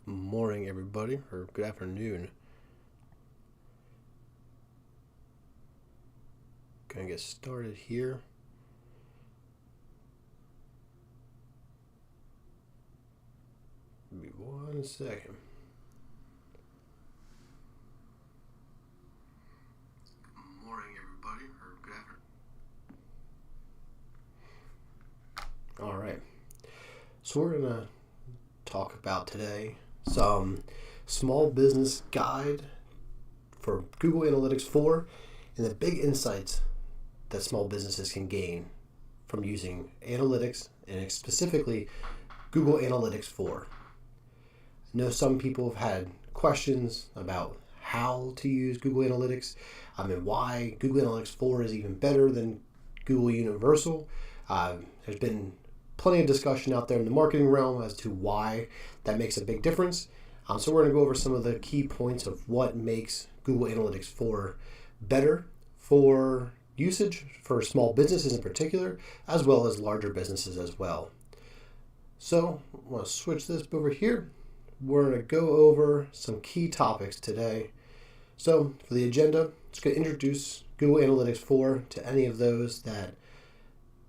Morning, everybody, or good afternoon. Gonna get started here. Give me 1 second. Morning, everybody, or good afternoon. All right. So we're gonna talk about today some small business guide for Google Analytics 4 and the big insights that small businesses can gain from using analytics and specifically Google Analytics 4. I know some people have had questions about how to use Google Analytics and why Google Analytics 4 is even better than Google Universal. There's been plenty of discussion out there in the marketing realm as to why that makes a big difference. So we're going to go over some of the key points of what makes Google Analytics 4 better for usage for small businesses in particular, as well as larger businesses as well. So I'm going to switch this over here. We're going to go over some key topics today. So for the agenda, I'm just going to introduce Google Analytics 4 to any of those that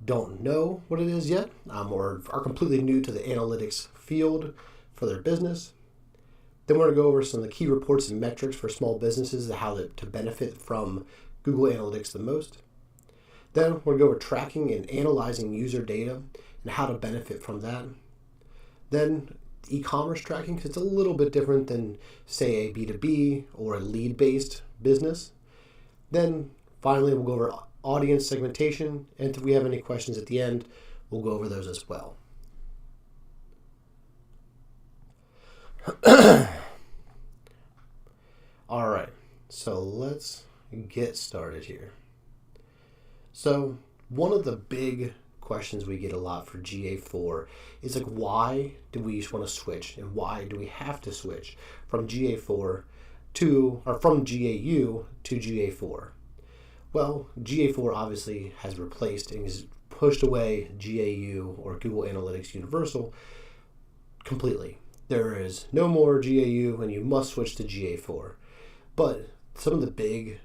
don't know what it is yet or are completely new to the analytics field for their business. Then we're going to go over some of the key reports and metrics for small businesses, how to benefit from Google Analytics the most. Then we're going to go over tracking and analyzing user data and how to benefit from that. Then e-commerce tracking, because it's a little bit different than, say, a B2B or a lead-based business. Then finally, we'll go over audience segmentation, and if we have any questions at the end, we'll go over those as well. All right, so let's get started here. So one of the big questions we get a lot for GA4 is why do we want to switch, and why do we have to switch from GA4 from GAU to GA4? Well, GA4 obviously has replaced and has pushed away GAU or Google Analytics Universal completely. There is no more GAU and you must switch to GA4. But some of the big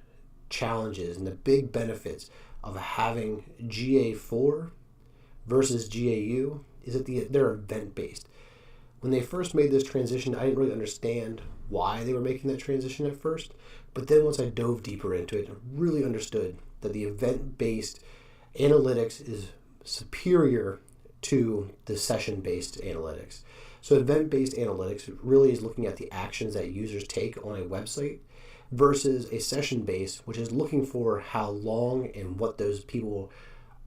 challenges and the big benefits of having GA4 versus GAU is that they're event-based. When they first made this transition, I didn't really understand why they were making that transition at first. But then once I dove deeper into it, I really understood that the event-based analytics is superior to the session-based analytics. So event-based analytics really is looking at the actions that users take on a website versus a session-based, which is looking for how long and where those people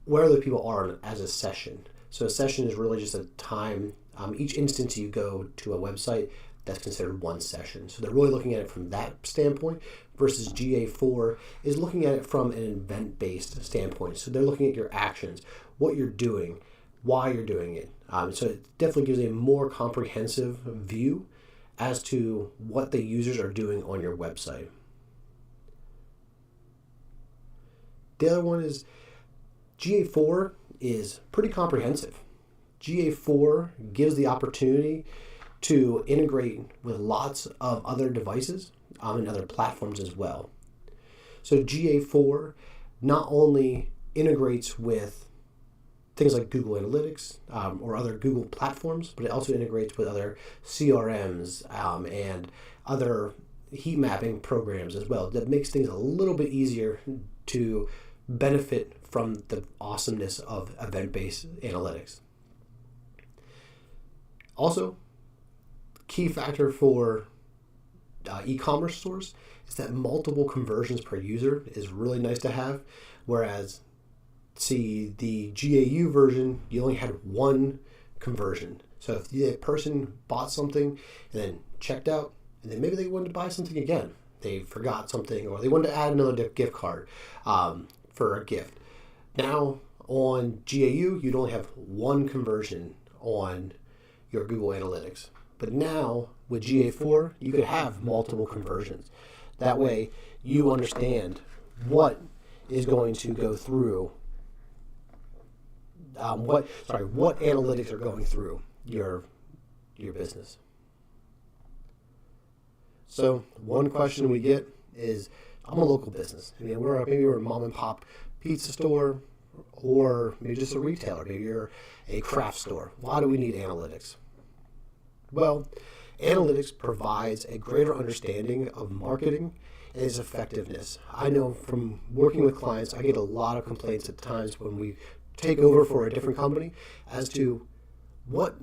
are as a session. So a session is really just a time. Each instance you go to a website, that's considered one session. So they're really looking at it from that standpoint versus GA4 is looking at it from an event-based standpoint. So they're looking at your actions, what you're doing, why you're doing it. So it definitely gives a more comprehensive view as to what the users are doing on your website. The other one is GA4 is pretty comprehensive. GA4 gives the opportunity to integrate with lots of other devices and other platforms as well. So GA4 not only integrates with things like Google Analytics or other Google platforms, but it also integrates with other CRMs and other heat mapping programs as well. That makes things a little bit easier to benefit from the awesomeness of event-based analytics. Also, key factor for e-commerce stores is that multiple conversions per user is really nice to have, whereas see the GAU version, you only had one conversion. So if the person bought something and then checked out, and then maybe they wanted to buy something again, they forgot something, or they wanted to add another gift card for a gift. Now on GAU, you'd only have one conversion on your Google Analytics. But now with GA4, you could have multiple conversions. That way you understand what is going to go through, what analytics are going through your business. So one question we get is, I'm a local business. Maybe we're a mom and pop pizza store, or maybe just a retailer. Maybe you're a craft store. Why do we need analytics? Well, analytics provides a greater understanding of marketing and its effectiveness. I know from working with clients, I get a lot of complaints at times when we take over for a different company as to what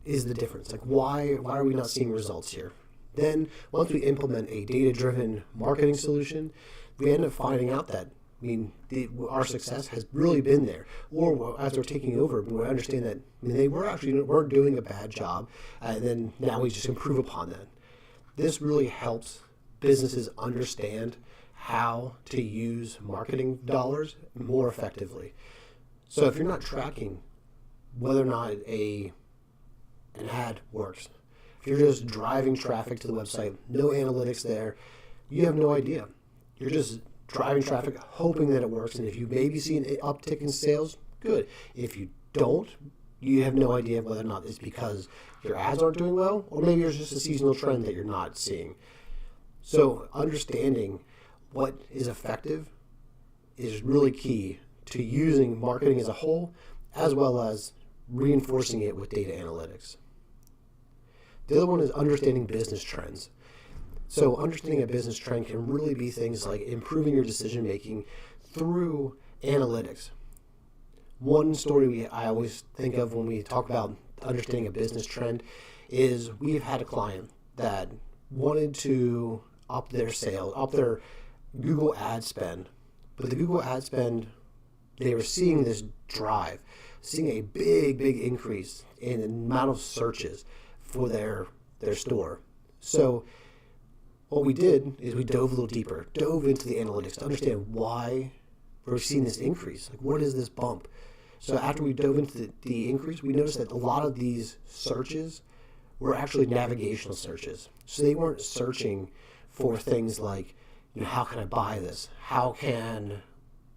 is the difference. Like, why are we not seeing results here? Then, once we implement a data-driven marketing solution, we end up finding out that, our success has really been there. Or as we're taking over, we understand that they weren't doing a bad job, and then now we just improve upon that. This really helps businesses understand how to use marketing dollars more effectively. So if you're not tracking whether or not an ad works, if you're just driving traffic to the website, no analytics there, you have no idea. You're just driving traffic, hoping that it works. And if you maybe see an uptick in sales, good. If you don't, you have no idea whether or not it's because your ads aren't doing well, or maybe it's just a seasonal trend that you're not seeing. So understanding what is effective is really key to using marketing as a whole, as well as reinforcing it with data analytics. The other one is understanding business trends. So understanding a business trend can really be things like improving your decision making through analytics. One story I always think of when we talk about understanding a business trend is we've had a client that wanted to up their sales, up their Google ad spend. But the Google ad spend, they were seeing this drive, seeing a big increase in the amount of searches for their store. So what we did is we dove a little deeper, dove into the analytics to understand why we're seeing this increase. Like, what is this bump? So after we dove into the increase, we noticed that a lot of these searches were actually navigational searches. So they weren't searching for things like, how can I buy this? How can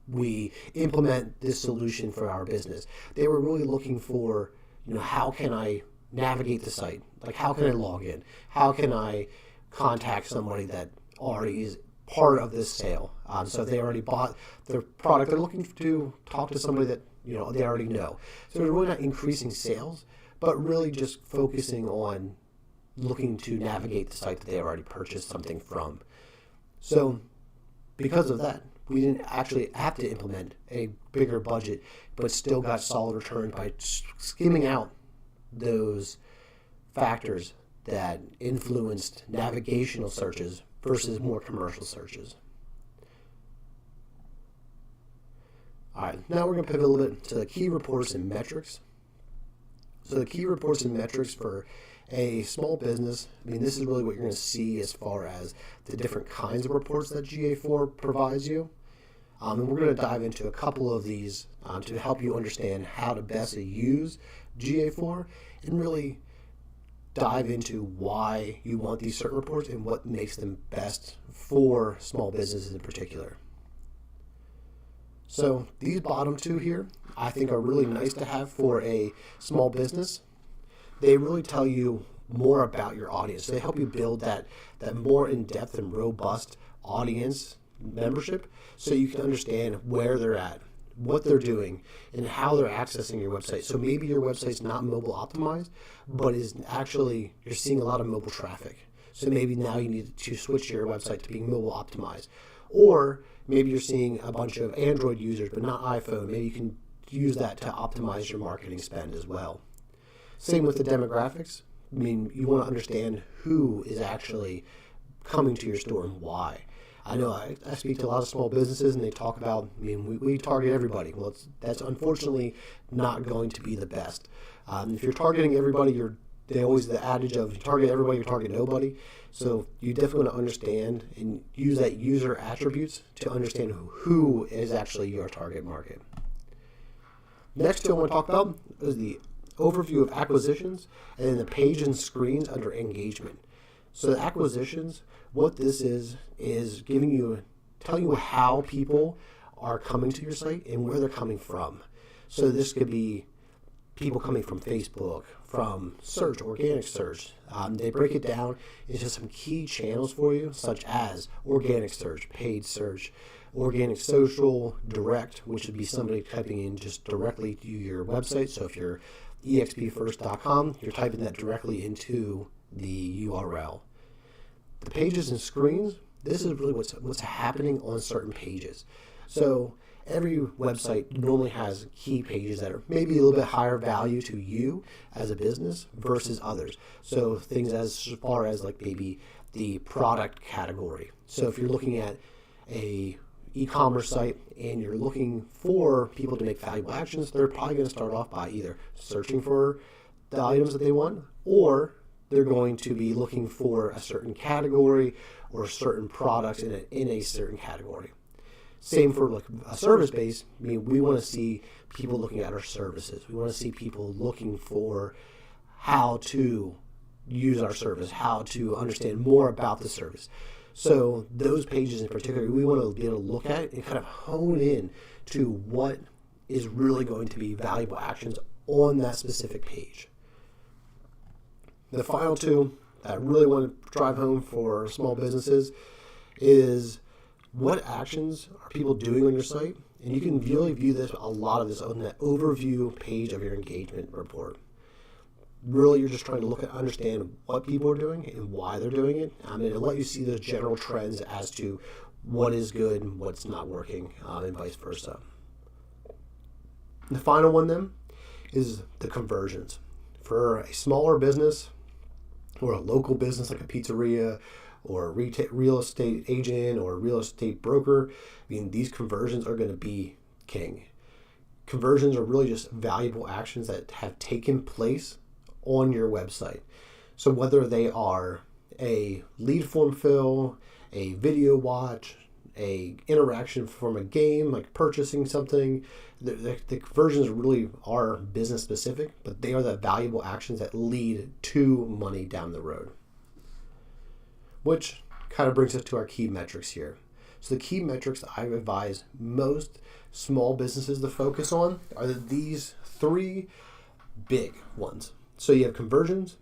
we implement this solution for our business? They were really looking for, how can I navigate the site? Like, how can I log in? How can I contact somebody that already is part of this sale? So they already bought their product. They're looking to talk to somebody that, they already know. So they're really not increasing sales, but really just focusing on looking to navigate the site that they already purchased something from. So because of that, we didn't actually have to implement a bigger budget, but still got solid return by skimming out those factors that influenced navigational searches versus more commercial searches. All right, now we're going to pivot a little bit to the key reports and metrics. So the key reports and metrics for a small business, this is really what you're going to see as far as the different kinds of reports that GA4 provides you. And we're going to dive into a couple of these to help you understand how to best use GA4 and really dive into why you want these certain reports and what makes them best for small businesses in particular. So these bottom two here, I think, are really nice to have for a small business. They really tell you more about your audience. They help you build that more in-depth and robust audience membership so you can understand where they're at, what they're doing, and how they're accessing your website. So maybe your website's not mobile optimized, but is actually, you're seeing a lot of mobile traffic. So maybe now you need to switch your website to being mobile optimized. Or maybe you're seeing a bunch of Android users, but not iPhone. Maybe you can use that to optimize your marketing spend as well. Same with the demographics. You want to understand who is actually coming to your store and why. I know I speak to a lot of small businesses and they talk about, we target everybody. Well, that's unfortunately not going to be the best. If you're targeting everybody, they always the adage of you target everybody, you target nobody. So you definitely want to understand and use that user attributes to understand who is actually your target market. Next two I want to talk about is the overview of acquisitions and then the page and screens under engagement. So the acquisitions, what this is telling you how people are coming to your site and where they're coming from. So this could be people coming from Facebook, from search, organic search. They break it down into some key channels for you, such as organic search, paid search, organic social, direct, which would be somebody typing in just directly to your website. So if you're expfirst.com, you're typing that directly into the URL. The pages and screens, this is really what's happening on certain pages. So every website normally has key pages that are maybe a little bit higher value to you as a business versus others. So things as far as like maybe the product category. So if you're looking at a e-commerce site and you're looking for people to make valuable actions, they're probably going to start off by either searching for the items that they want, or they're going to be looking for a certain category or certain products in a certain category. Same for like a service base. I mean, we want to see people looking at our services. We want to see people looking for how to use our service, how to understand more about the service. So those pages in particular, we want to be able to look at and kind of hone in to what is really going to be valuable actions on that specific page. The final two that I really want to drive home for small businesses is what actions are people doing on your site? And you can really view a lot of this on that overview page of your engagement report. Really, you're just trying to understand what people are doing and why they're doing it. And it'll let you see the general trends as to what is good and what's not working, and vice versa. The final one then is the conversions. For a smaller business or a local business like a pizzeria or a real estate agent or a real estate broker, I mean, these conversions are going to be king. Conversions are really just valuable actions that have taken place on your website. So whether they are a lead form fill, a video watch, a interaction from a game, like purchasing something, the conversions really are business specific, but they are the valuable actions that lead to money down the road. Which kind of brings us to our key metrics here. So the key metrics that I advise most small businesses to focus on are these three big ones. So you have conversions,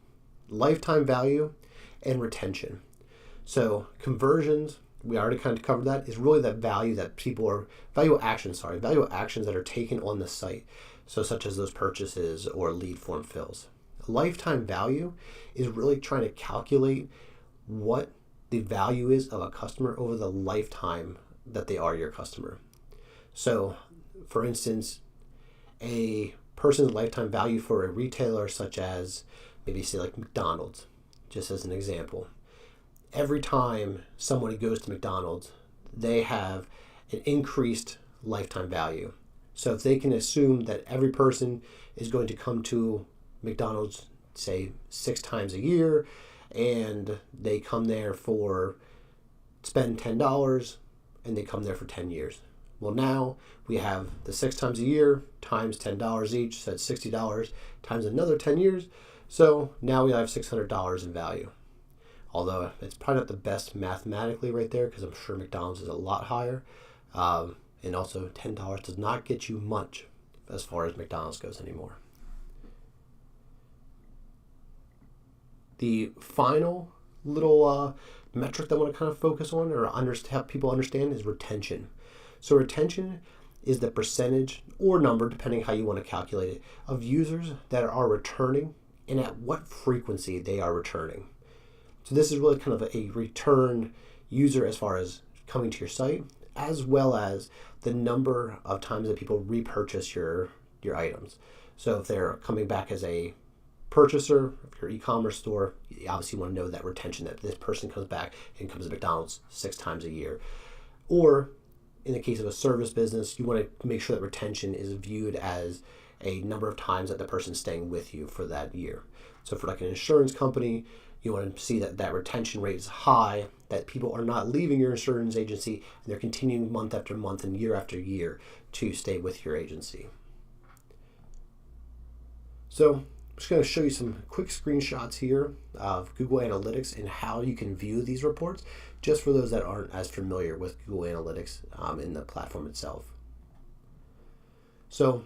lifetime value, and retention. So conversions, we already kind of covered that, is really that value that valuable actions that are taken on the site. So such as those purchases or lead form fills. Lifetime value is really trying to calculate what the value is of a customer over the lifetime that they are your customer. So for instance, a person's lifetime value for a retailer such as maybe say like McDonald's, just as an example. Every time somebody goes to McDonald's, they have an increased lifetime value. So if they can assume that every person is going to come to McDonald's, say 6 times a year, and they come there spend $10, and they come there for 10 years. Well, now we have the 6 times a year times $10 each, so that's $60 times another 10 years. So now we have $600 in value. Although it's probably not the best mathematically right there, because I'm sure McDonald's is a lot higher. And also $10 does not get you much as far as McDonald's goes anymore. The final little metric that I want to kind of focus on or help people understand is retention. So retention is the percentage or number, depending how you want to calculate it, of users that are returning and at what frequency they are returning. So this is really kind of a return user as far as coming to your site, as well as the number of times that people repurchase your items. So if they're coming back as a purchaser of your e-commerce store, you obviously want to know that retention, that this person comes back and comes to McDonald's 6 times a year. Or in the case of a service business, you want to make sure that retention is viewed as a number of times that the person's staying with you for that year. So for like an insurance company, you want to see that retention rate is high, that people are not leaving your insurance agency and they're continuing month after month and year after year to stay with your agency. So I'm just going to show you some quick screenshots here of Google Analytics and how you can view these reports, just for those that aren't as familiar with Google Analytics in the platform itself. So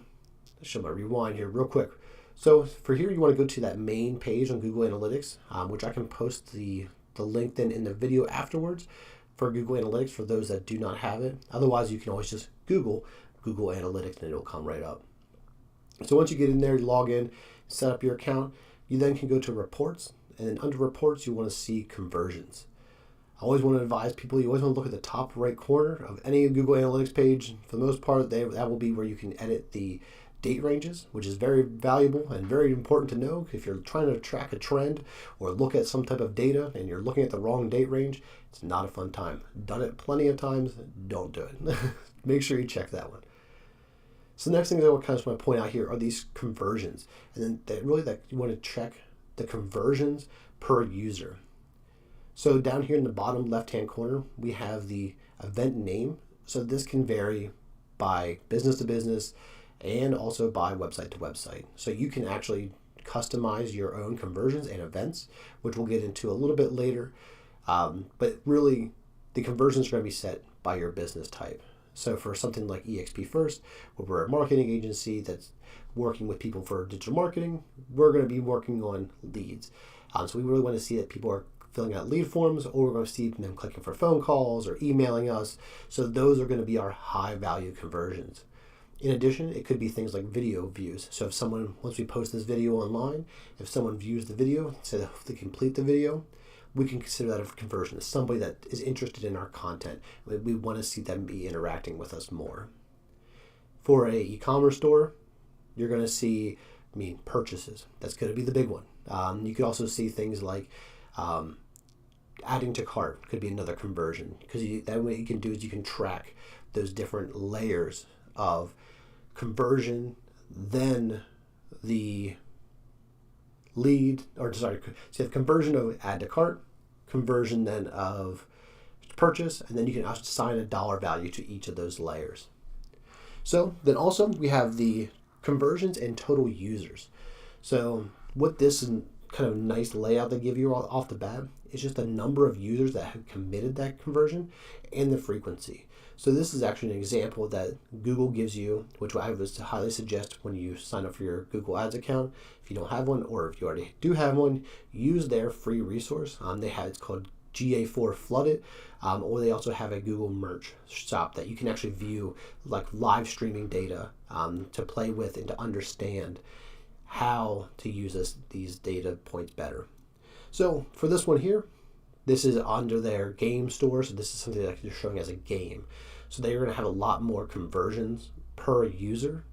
let's show my rewind here real quick. So for here, you want to go to that main page on Google Analytics, which I can post the link then in the video afterwards for Google Analytics for those that do not have it. Otherwise, you can always just Google Analytics and it'll come right up. So once you get in there, you log in, set up your account, you then can go to reports, and then under reports, you want to see conversions. I always want to advise people, you always want to look at the top right corner of any Google Analytics page. For the most part, that will be where you can edit the date ranges, which is very valuable and very important to know. If you're trying to track a trend or look at some type of data and you're looking at the wrong date range, it's not a fun time. Done it plenty of times, don't do it. Make sure you check that one. So the next thing that I kind of just want to point out here are these conversions. And then you want to check the conversions per user. So down here in the bottom left-hand corner, we have the event name. So this can vary by business to business and also by website to website. So you can actually customize your own conversions and events, which we'll get into a little bit later. But really, the conversions are going to be set by your business type. So for something like EXP First, where we're a marketing agency that's working with people for digital marketing, we're going to be working on leads. So we really want to see that people are filling out lead forms, or we're going to see them clicking for phone calls or emailing us. So those are going to be our high value conversions. In addition, it could be things like video views. So if someone, once we post this video online, if someone views the video, say they complete the video, we can consider that a conversion. It's somebody that is interested in our content. We want to see them be interacting with us more. For a e-commerce store, you're going to see, purchases. That's going to be the big one. You could also see things like adding to cart could be another conversion, because that way you can do is you can track those different layers of conversion, then the lead, so you have conversion of add to cart, conversion then of purchase, and then you can assign a dollar value to each of those layers. So then also we have the conversions and total users. So what this kind of nice layout they give you off the bat is just the number of users that have committed that conversion and the frequency. So this is actually an example that Google gives you, which I would highly suggest when you sign up for your Google Ads account. If you don't have one, or if you already do have one, use their free resource. It's called GA4 Flooded, or they also have a Google Merch shop that you can actually view like live streaming data to play with and to understand how to use these data points better. So for this one here, this is under their game store, so this is something that they're showing as a game. So they're going to have a lot more conversions per user,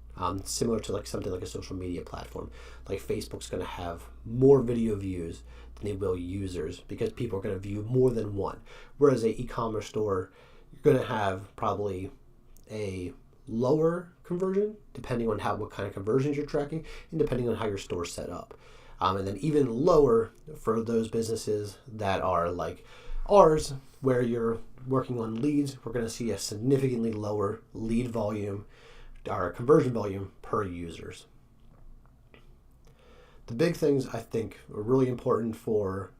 similar to like something like a social media platform. Like Facebook's going to have more video views than they will users, because people are going to view more than one. Whereas a e-commerce store, you're going to have probably a lower conversion, depending on what kind of conversions you're tracking, and depending on how your store's set up. And then even lower for those businesses that are like ours, where you're working on leads, we're going to see a significantly lower lead volume or conversion volume per users. The big things I think are really important for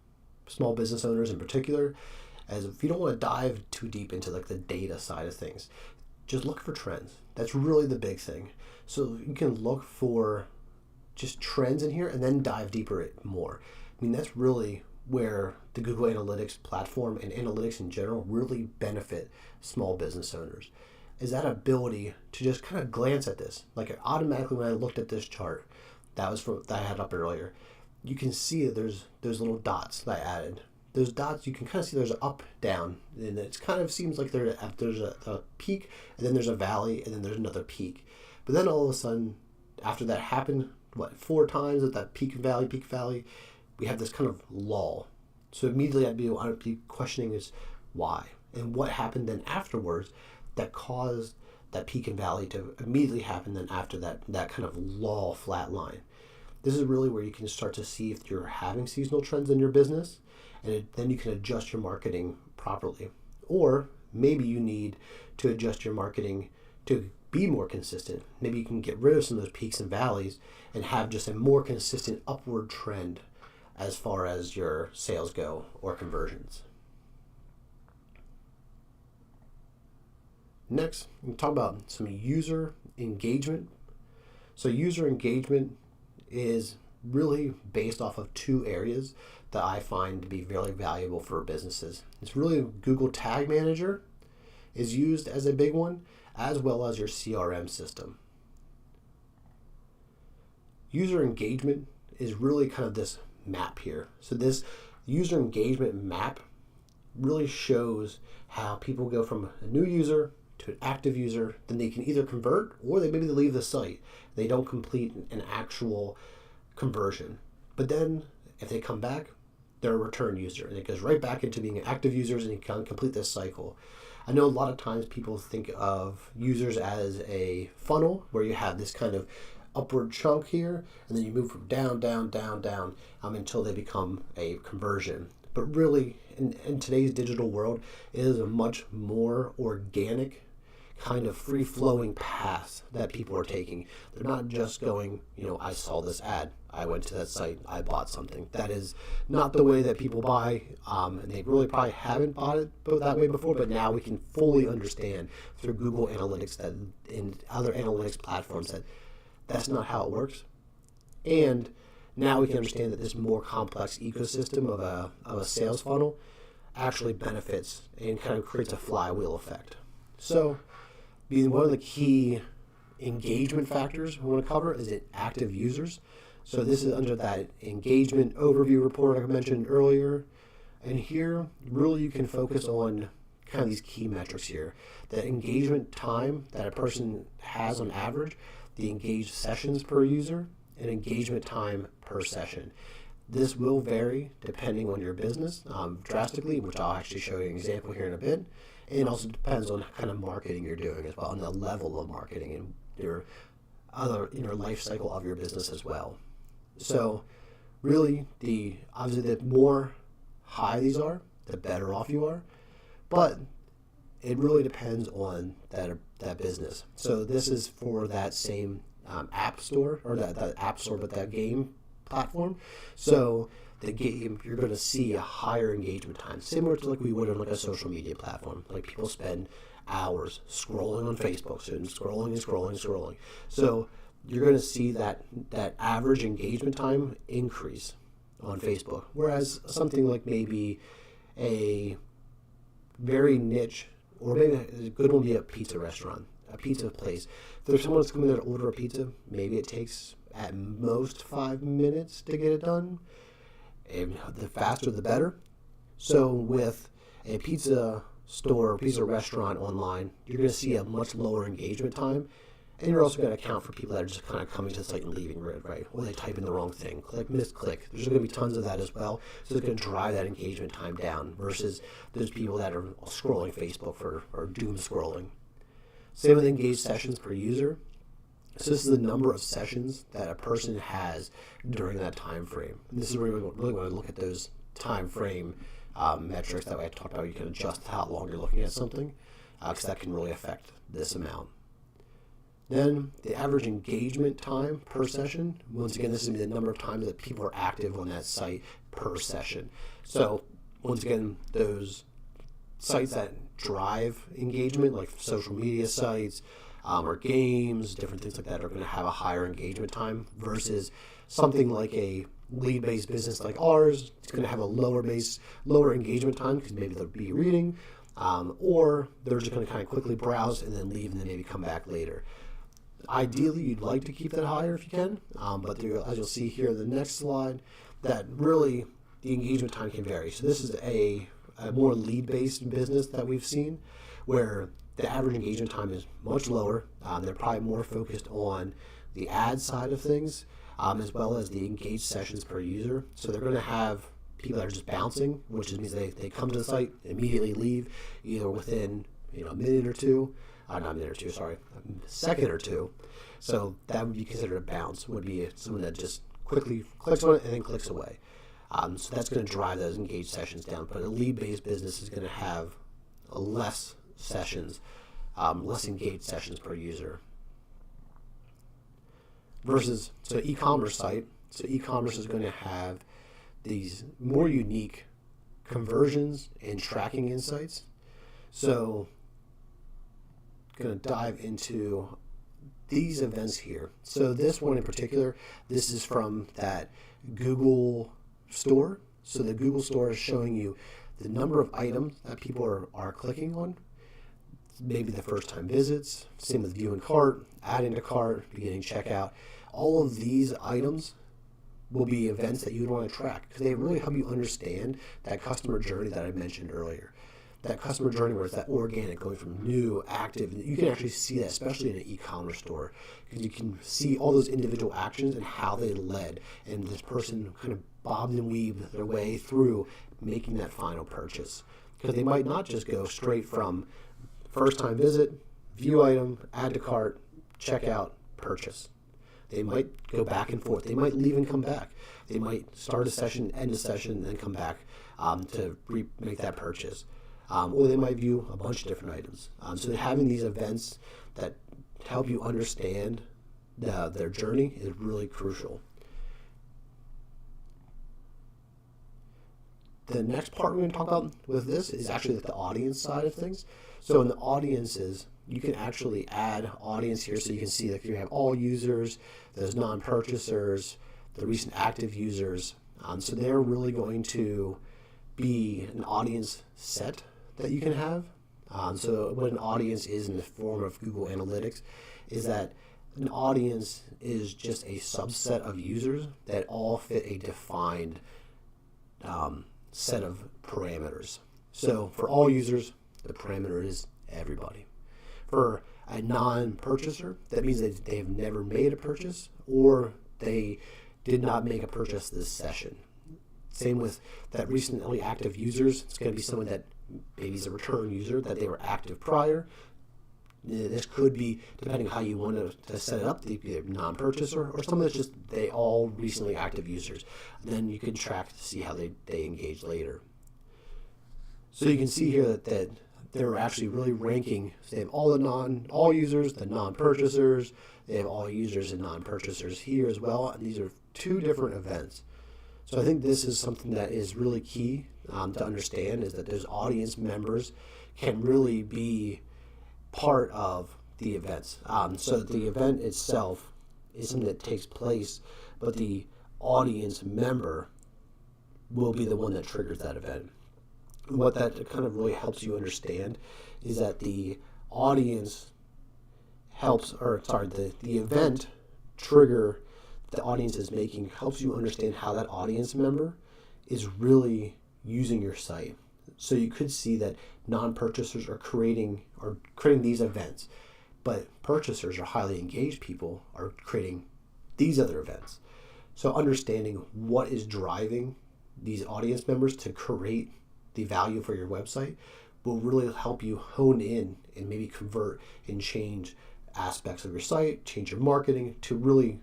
small business owners in particular, as if you don't want to dive too deep into like the data side of things, just look for trends. That's really the big thing. So you can look for just trends in here and then dive deeper more. That's really where the Google Analytics platform and analytics in general really benefit small business owners, is that ability to just kind of glance at this. Like automatically when I looked at this chart that I had up earlier, you can see that there's little dots that I added. Those dots, you can kind of see there's an up, down, and it kind of seems like there's a peak, and then there's a valley, and then there's another peak. But then all of a sudden, after that happened, 4 times at that peak valley, we have this kind of lull. So immediately I'd be questioning is why, and what happened then afterwards that caused that peak and valley to immediately happen then after that kind of lull flat line. This is really where you can start to see if you're having seasonal trends in your business, and then you can adjust your marketing properly. Or maybe you need to adjust your marketing to be more consistent. Maybe you can get rid of some of those peaks and valleys and have just a more consistent upward trend as far as your sales go or conversions. Next, we'll talk about some user engagement. So user engagement is really based off of two areas that I find to be very valuable for businesses. It's really Google Tag Manager is used as a big one, as well as your CRM system. User engagement is really kind of this map here. So this user engagement map really shows how people go from a new user to an active user, then they can either convert or they leave the site. They don't complete an actual conversion. But then if they come back, they're a return user, and it goes right back into being active users, and you can complete this cycle. I know a lot of times people think of users as a funnel where you have this kind of upward chunk here, and then you move from down until they become a conversion. But really, in today's digital world, it is a much more organic kind of free-flowing path that people are taking. They're not just going, I saw this ad, I went to that site, I bought something. That is not the way that people buy, and they really probably haven't bought it that way before, but now we can fully understand through Google Analytics that in other analytics platforms that that's not how it works. And now we can understand that this more complex ecosystem of a sales funnel actually benefits and kind of creates a flywheel effect. So being one of the key engagement factors we want to cover is active users. So this is under that engagement overview report I mentioned earlier. And here, really you can focus on kind of these key metrics here. The engagement time that a person has on average, the engaged sessions per user, and engagement time per session. This will vary depending on your business drastically, which I'll actually show you an example here in a bit. And it also depends on kind of marketing you're doing as well, and the level of marketing and your life cycle of your business as well. So really, obviously the more high these are, the better off you are. But it really depends on that business. So this is for that same app store, or that app store, but that game platform. So the game, you're going to see a higher engagement time, similar to like we would on like a social media platform. Like people spend hours scrolling on Facebook, so scrolling. So you're going to see that average engagement time increase on Facebook. Whereas something like maybe a very niche, or maybe a good one would be a pizza restaurant, a pizza place. If there's someone that's coming there to order a pizza, maybe it takes at most 5 minutes to get it done. And the faster the better. So with a pizza store or pizza restaurant online, you're going to see a much lower engagement time. And you're also going to account for people that are just kind of coming to the site and leaving, right? Or they type in the wrong thing. Misclick. There's going to be tons of that as well. So it's going to drive that engagement time down versus those people that are scrolling Facebook or doom scrolling. Same with engaged sessions per user. So this is the number of sessions that a person has during that time frame. And this is where we really want to look at those time frame metrics that I talked about. You can adjust how long you're looking at something, because that can really affect this amount. Then the average engagement time per session. Once again, this is the number of times that people are active on that site per session. So once again, those sites that drive engagement, like social media sites, or games, different things like that, are going to have a higher engagement time versus something like a lead-based business like ours. It's going to have a lower engagement time because maybe they'll be reading, or they're just going to kind of quickly browse and then leave and then maybe come back later. Ideally, you'd like to keep that higher if you can, but as you'll see here in the next slide, that really the engagement time can vary. So this is a more lead-based business that we've seen where the average engagement time is much lower. They're probably more focused on the ad side of things, as well as the engaged sessions per user. So they're going to have people that are just bouncing, which means they come to the site, immediately leave, either within a second or two. So that would be considered a bounce, would be someone that just quickly clicks on it and then clicks away. So that's going to drive those engaged sessions down. But a lead-based business is going to have less sessions, less engaged sessions per user. Versus, so e-commerce site, so e-commerce is going to have these more unique conversions and tracking insights. So going to dive into these events here. So this one in particular, this is from that Google store. So the Google store is showing you the number of items that people are clicking on, maybe the first time visits, same with view in cart, adding to cart, beginning checkout. All of these items will be events that you'd want to track because they really help you understand that customer journey that I mentioned earlier. That customer journey where it's that organic, going from new, active. You can actually see that, especially in an e-commerce store, because you can see all those individual actions and how they led, and this person kind of bobbed and weaved their way through making that final purchase. Because they might not just go straight from first time visit, view item, add to cart, checkout, purchase. They might go back and forth. They might leave and come back. They might start a session, end a session, and then come back to make that purchase. Or they might view a bunch of different items. So having these events that help you understand their journey is really crucial. The next part we're going to talk about with this is actually like the audience side of things. So in the audiences, you can actually add audience here, so you can see that you have all users, those non-purchasers, the recent active users. So they're really going to be an audience set that you can have. So what an audience is in the form of Google Analytics is that an audience is just a subset of users that all fit a defined set of parameters. So for all users, the parameter is everybody. For a non-purchaser, that means that they have never made a purchase or they did not make a purchase this session. Same with that recently active users. It's going to be someone that maybe is a return user, that they were active prior. This could be, depending on how you want to set it up, either non-purchaser or someone that's just they all recently active users. And then you can track to see how they engage later. So you can see here that they're actually really ranking. So they have all users, the non-purchasers. They have all users and non-purchasers here as well. And these are two different events. So I think this is something that is really key to understand, is that those audience members can really be part of the events. So the event itself is something that takes place, but the audience member will be the one that triggers that event. And what that kind of really helps you understand is that the audience the event trigger the audience is making helps you understand how that audience member is really using your site. So you could see that non-purchasers are creating these events, but purchasers or highly engaged people are creating these other events. So understanding what is driving these audience members to create the value for your website will really help you hone in and maybe convert and change aspects of your site, change your marketing to really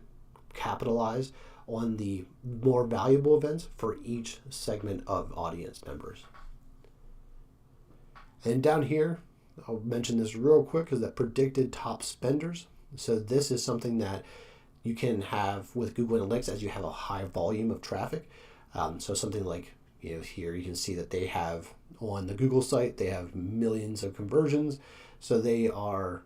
capitalize on the more valuable events for each segment of audience members. And down here, I'll mention this real quick, is that predicted top spenders. So this is something that you can have with Google Analytics as you have a high volume of traffic. So something like, here you can see that they have on the Google site, they have millions of conversions. So they are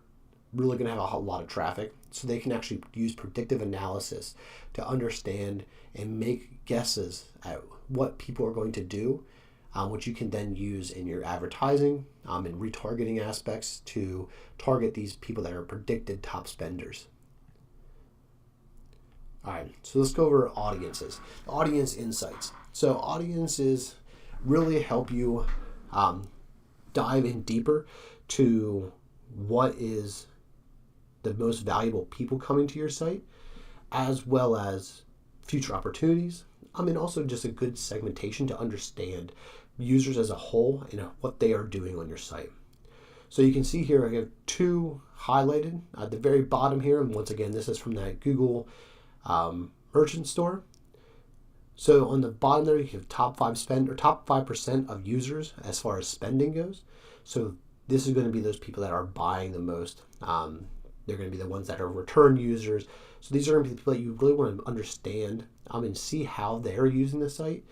really going to have a lot of traffic. So they can actually use predictive analysis to understand and make guesses at what people are going to do, which you can then use in your advertising and retargeting aspects to target these people that are predicted top spenders. All right, so let's go over audiences. Audience insights. So audiences really help you dive in deeper to what is the most valuable people coming to your site, as well as future opportunities. And also just a good segmentation to understand users as a whole and what they are doing on your site. So you can see here I have two highlighted at the very bottom here. And once again, this is from that Google merchant store. So on the bottom there, you have top 5% of users as far as spending goes. So this is going to be those people that are buying the most. They're going to be the ones that are return users. So these are going to be the people that you really want to understand and see how they're using the site,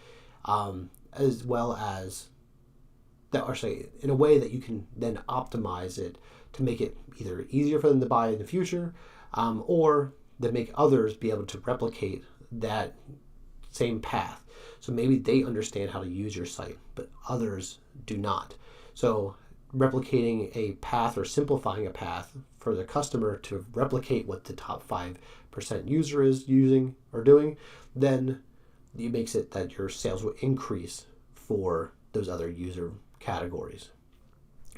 as well as in a way that you can then optimize it to make it either easier for them to buy in the future, or that make others be able to replicate that same path. So maybe they understand how to use your site, but others do not. So replicating a path or simplifying a path for the customer to replicate what the top 5% user is using or doing, then it makes it that your sales will increase for those other user categories.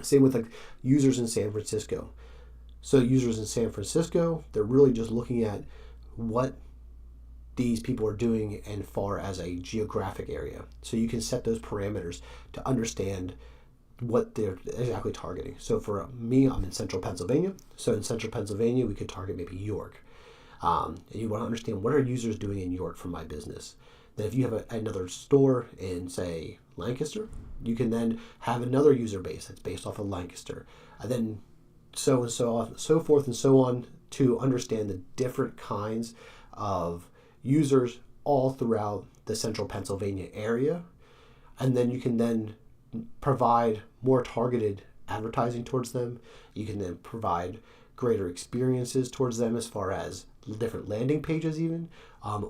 Same with like users in San Francisco. So users in San Francisco, they're really just looking at what these people are doing and far as a geographic area. So you can set those parameters to understand what they're exactly targeting. So for me, I'm in central Pennsylvania. So in central Pennsylvania, we could target maybe York. And you want to understand what are users doing in York for my business. Then if you have another store in, say, Lancaster, you can then have another user base that's based off of Lancaster. And then so and so on, so forth and so on, to understand the different kinds of users all throughout the central Pennsylvania area. And then you can then provide more targeted advertising towards them. You can then provide greater experiences towards them as far as different landing pages even,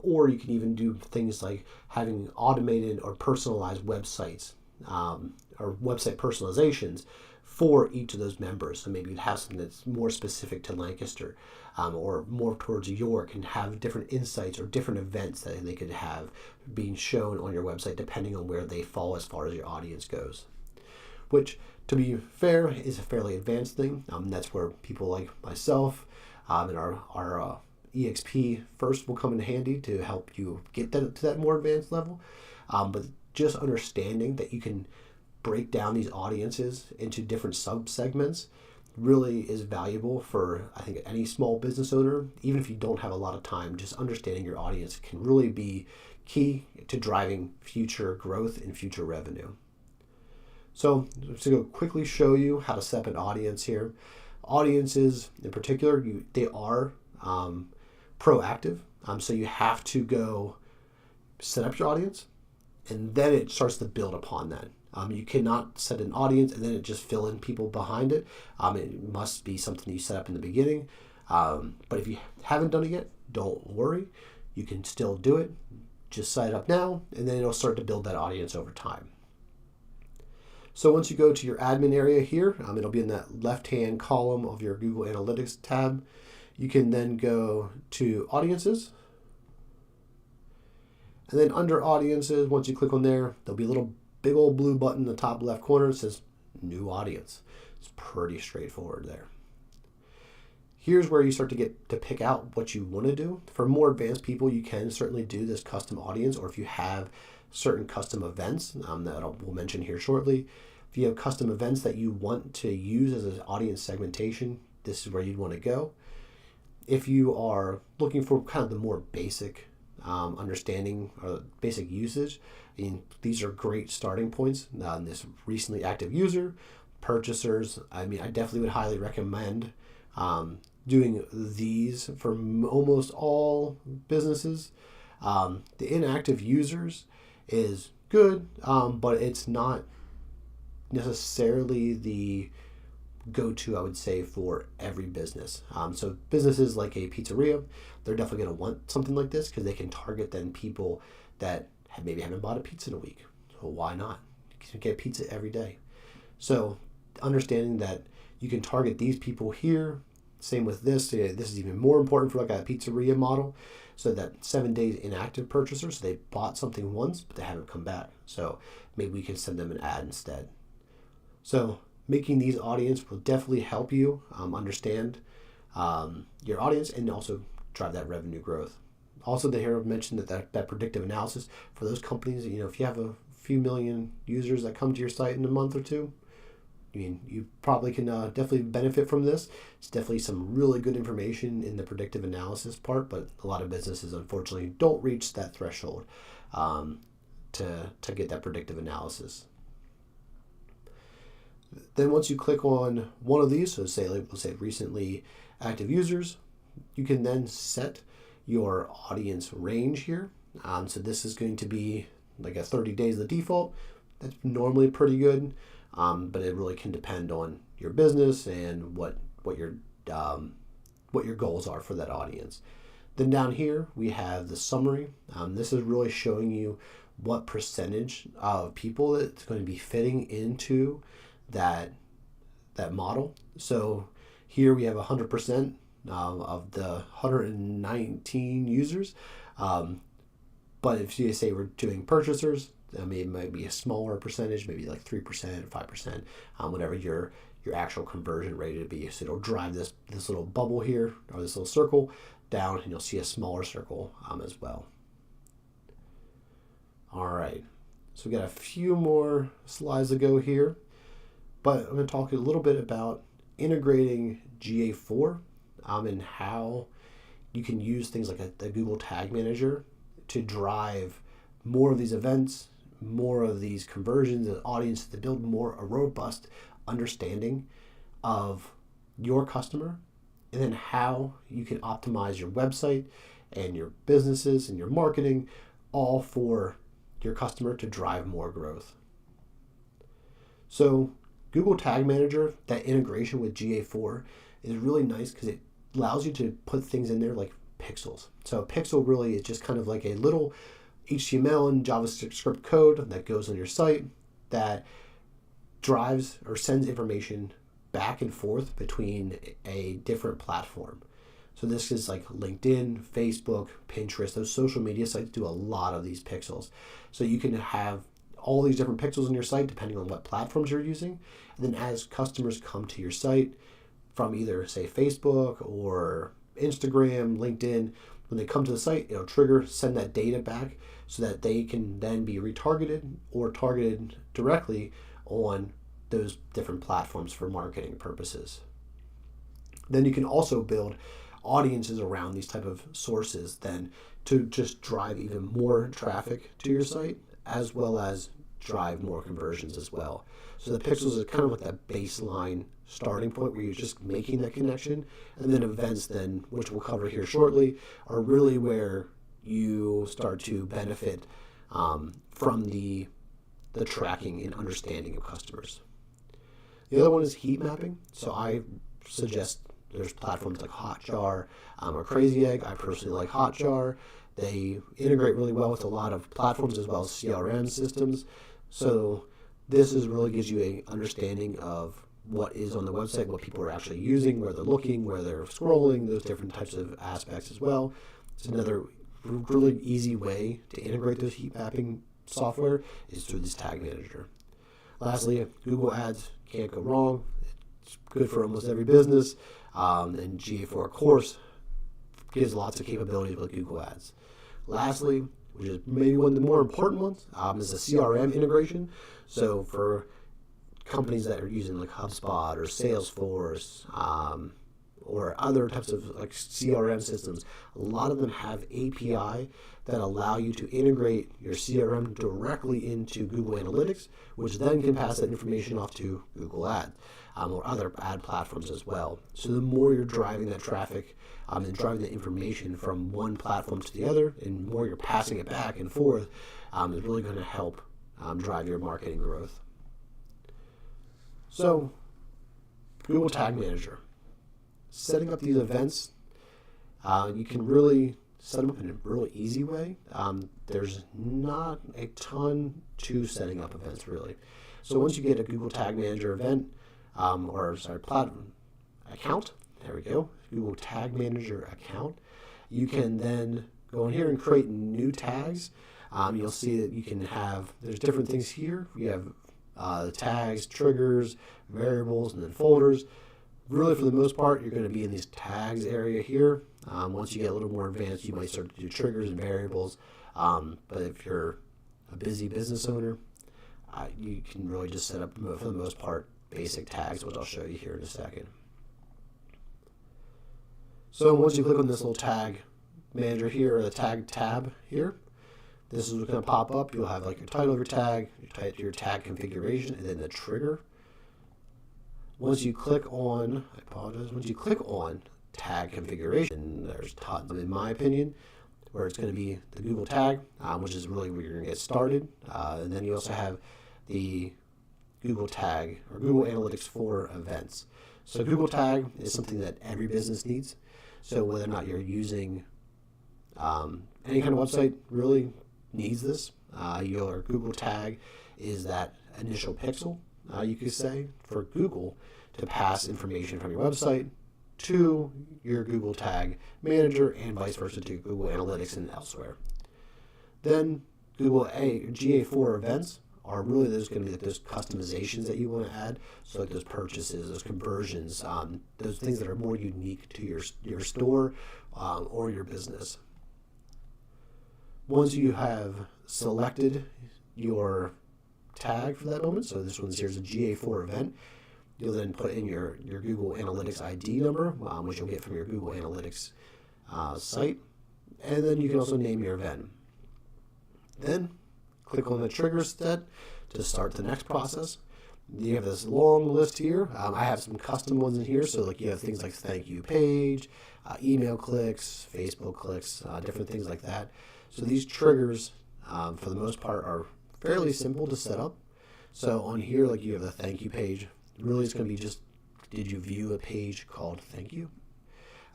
or you can even do things like having automated or personalized websites or website personalizations for each of those members. So maybe you'd have something that's more specific to Lancaster or more towards York, and have different insights or different events that they could have being shown on your website depending on where they fall as far as your audience goes. Which, to be fair, is a fairly advanced thing. That's where people like myself and our EXP first will come in handy to help you get to that more advanced level. But just understanding that you can break down these audiences into different sub-segments really is valuable for, I think, any small business owner. Even if you don't have a lot of time, just understanding your audience can really be key to driving future growth and future revenue. So just to go quickly show you how to set up an audience here. Audiences in particular, they are proactive. So you have to go set up your audience, and then it starts to build upon that. You cannot set an audience and then it just fill in people behind it. It must be something you set up in the beginning. But if you haven't done it yet, don't worry. You can still do it. Just set it up now, and then it'll start to build that audience over time. So once you go to your admin area here, it'll be in that left-hand column of your Google Analytics tab. You can then go to Audiences. And then under Audiences, once you click on there, there'll be a little big old blue button in the top left corner. It says New Audience. It's pretty straightforward there. Here's where you start to get to pick out what you want to do. For more advanced people, you can certainly do this custom audience, or if you have certain custom events that we'll mention here shortly. If you have custom events that you want to use as an audience segmentation, this is where you'd want to go. If you are looking for kind of the more basic understanding or basic usage, these are great starting points. This recently active user, purchasers, I definitely would highly recommend doing these for almost all businesses. The inactive users is good, but it's not necessarily the go-to, I would say, for every business. So businesses like a pizzeria, they're definitely going to want something like this because they can target then people that maybe haven't bought a pizza in a week. So why not? You can get pizza every day. So understanding that you can target these people here. Same with this. This is even more important for like a pizzeria model. So that 7 days inactive purchaser, so they bought something once, but they haven't come back. So maybe we can send them an ad instead. So making these audience will definitely help you understand your audience and also drive that revenue growth. Also, they here mentioned that predictive analysis for those companies. If you have a few million users that come to your site in a month or two, you probably can definitely benefit from this. It's definitely some really good information in the predictive analysis part, but a lot of businesses unfortunately don't reach that threshold to get that predictive analysis. Then once you click on one of these, so let's say recently active users, you can then set your audience range here. So this is going to be like a 30 days the default. That's normally pretty good, but it really can depend on your business and what your what your goals are for that audience. Then down here, we have the summary. This is really showing you what percentage of people that's going to be fitting into that model. So here we have 100% of the 119 users. But if you say we're doing purchasers, I mean, it might be a smaller percentage, maybe like 3%, 5%, whatever your actual conversion rate would be. So it'll drive this little bubble here, or this little circle down, and you'll see a smaller circle as well. All right, so we got a few more slides to go here, but I'm going to talk a little bit about integrating GA4 and how you can use things like the Google Tag Manager to drive more of these events, more of these conversions and audience, to build a robust understanding of your customer, and then how you can optimize your website and your businesses and your marketing, all for your customer to drive more growth. So Google Tag Manager, that integration with GA4 is really nice because it allows you to put things in there like pixels. So a pixel really is just kind of like a little HTML and JavaScript code that goes on your site that drives or sends information back and forth between a different platform. So this is like LinkedIn, Facebook, Pinterest. Those social media sites do a lot of these pixels. So you can have all these different pixels on your site depending on what platforms you're using. And then as customers come to your site from either, say, Facebook or Instagram, LinkedIn, when they come to the site, it'll send that data back so that they can then be retargeted or targeted directly on those different platforms for marketing purposes. Then you can also build audiences around these type of sources then to just drive even more traffic to your site, as well as drive more conversions as well. So the pixels is kind of like that baseline starting point where you're just making that connection, and then events then, which we'll cover here shortly, are really where you start to benefit from the tracking and understanding of customers. The other one is heat mapping. So I suggest there's platforms like Hotjar or Crazy Egg. I personally like Hotjar. They integrate really well with a lot of platforms as well as CRM systems. So this really gives you an understanding of what is on the website, what people are actually using, where they're looking, where they're scrolling, those different types of aspects as well. It's another really easy way to integrate those heat mapping software is through this tag manager. Lastly, Google Ads, can't go wrong. It's good for almost every business. And GA4, of course, gives lots of capabilities with Google Ads. Lastly, which is maybe one of the more important ones, is the CRM integration. So for companies that are using like HubSpot or Salesforce or other types of like CRM systems, a lot of them have API that allow you to integrate your CRM directly into Google Analytics, which then can pass that information off to Google Ads or other ad platforms as well. So the more you're driving that traffic and driving the information from one platform to the other, and the more you're passing it back and forth, is really going to help drive your marketing growth. So, Google Tag Manager. Setting up these events, you can really set them up in a really easy way. There's not a ton to setting up events, really. So once you get a Google Tag Manager event, platform account, there we go, Google Tag Manager account, you can then go in here and create new tags. You'll see that you can have, there's different things here. You have tags, triggers, variables, and then folders. Really, for the most part, you're going to be in these tags area here. Once you get a little more advanced, you might start to do triggers and variables. But if you're a busy business owner, you can really just set up, for the most part, basic tags, which I'll show you here in a second. So once you click on this little tag manager here, or the tag tab here, this is what's going to pop up. You'll have like your title of your tag, your tag configuration, and then the trigger. Once you click on, once you click on tag configuration, there's tons, in my opinion, where it's going to be the Google tag, which is really where you're going to get started. And then you also have the Google tag or Google Analytics for events. So Google tag is something that every business needs. So whether or not you're using any kind of website really needs this. Your Google tag is that initial pixel, you could say, for Google to pass information from your website to your Google Tag Manager and vice versa to Google Analytics and elsewhere. Then Google GA4 events are really those going to be like those customizations that you want to add. So like those purchases, those conversions, those things that are more unique to your store or your business. Once you have selected your tag for that moment, so this one's here's a GA4 event, you'll then put in your Google Analytics ID number, which you'll get from your Google Analytics site, and then you can also name your event. Then click on the trigger set to start the next process. You have this long list here. I have some custom ones in here, so like you have things like thank you page, email clicks, Facebook clicks, different things like that. So these triggers, for the most part, are fairly simple to set up. So on here, like you have the thank you page. Really, it's going to be just, did you view a page called thank you?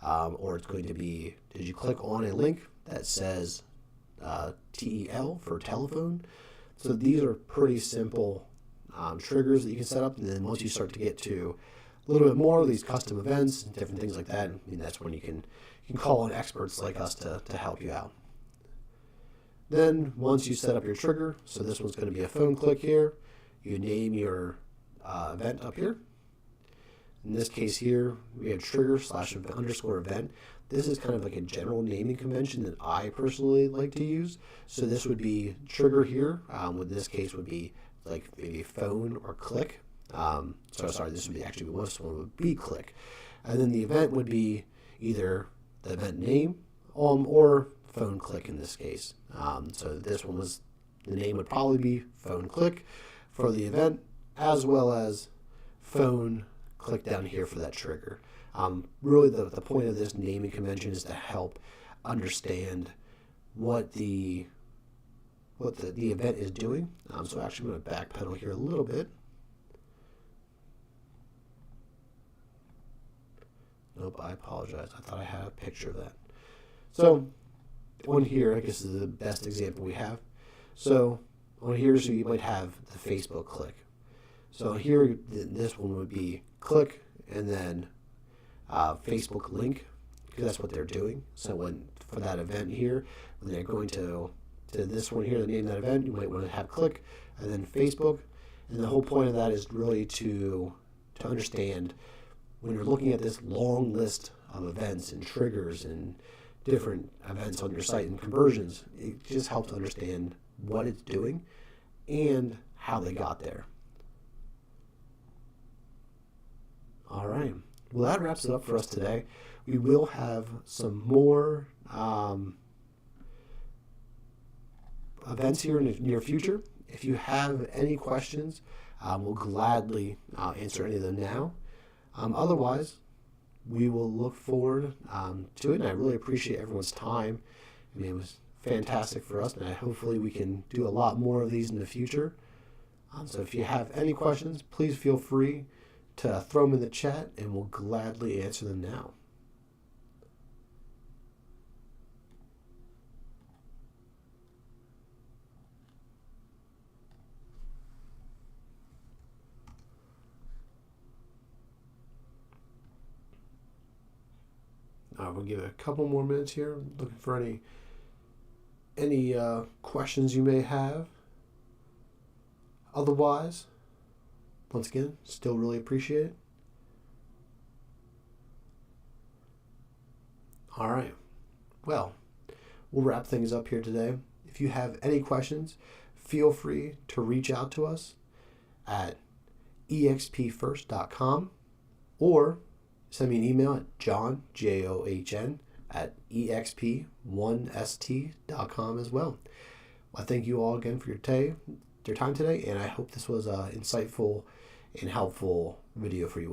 Or it's going to be, did you click on a link that says TEL for telephone? So these are pretty simple triggers that you can set up. And then once you start to get to a little bit more of these custom events and different things like that, I mean, that's when you can call on experts like us to help you out. Then once you set up your trigger, so this one's going to be a phone click here, you name your event up here. In this case here, we have trigger / event. This is kind of like a general naming convention that I personally like to use. So this would be trigger here. With this case would be like maybe phone or click. This would be actually, this one would be click. And then the event would be either the event name or phone click in this case. So this one was, the name would probably be phone click for the event, as well as phone click down here for that trigger. Really the point of this naming convention is to help understand what the event is doing. So actually I'm going to backpedal here a little bit. Nope, I apologize. I thought I had a picture of that. So on here, I guess is the best example we have. So on here, so you might have the Facebook click. So here, this one would be click and then Facebook link, because that's what they're doing. So when for that event here, when they're going to this one here, to name that event, you might want to have click and then Facebook. And the whole point of that is really to understand when you're looking at this long list of events and triggers and different events on your site and conversions, it just helps to understand what it's doing and how they got there. All right. Well, that wraps it up for us today. We will have some more events here in the near future. If you have any questions, we'll gladly answer any of them now. Otherwise, we will look forward to it, and I really appreciate everyone's time. I mean, it was fantastic for us, and hopefully we can do a lot more of these in the future. So if you have any questions, please feel free to throw them in the chat, and we'll gladly answer them now. We'll give it a couple more minutes here, looking for any questions you may have. Otherwise, once again, still really appreciate it. All right. Well, we'll wrap things up here today. If you have any questions, feel free to reach out to us at expfirst.com or send me an email at john, John, at exp1st.com as well. I thank you all again for your time today, and I hope this was an insightful and helpful video for you all.